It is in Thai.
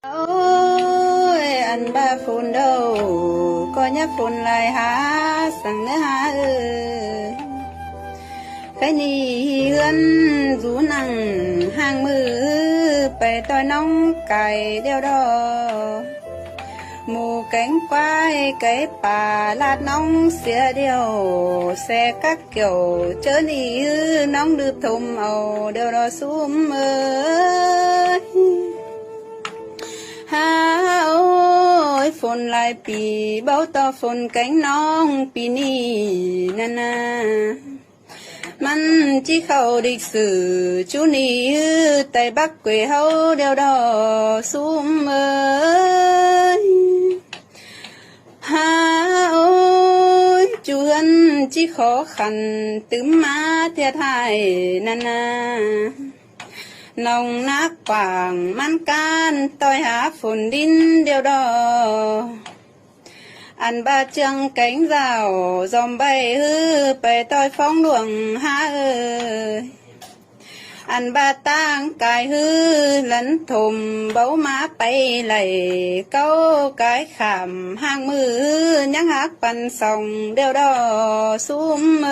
อันบาฝนเด้อก็ยักฝนลายหาสั่งเนื้อหาใครนี่เฮือนจูนั่งห่างมือไปต่อยน้องไก่เดียวดอหมูแกงควายไก่ป่าลาดน้องเสียเดียวแสกักเกี่ยวเจอนี่น้องดื้อทมเอาเดียวดอซุ่มหาโอ้ยฝนหลายปีเบาต่อฝนแกงน้องปีนี้นั่นนะมันที่เขาดิกสื่อจูนี่แต่บักเกยเฮาเดียวดอซุ่มหาโอ้ยจวนที่ขอขันตึมมาเทียไทยนั่นนะน้องนักกว่างมันการต่อยหาฝนดินเดียวดออันบาเจียงแกงราวจอมใบไปต่อยฟ้องหลวงหาอันบาตั้งกายหลันถมเบามาไปไหลเก้ากายขามห่างมือยังหักปันส่องเดียวดอซุ่ม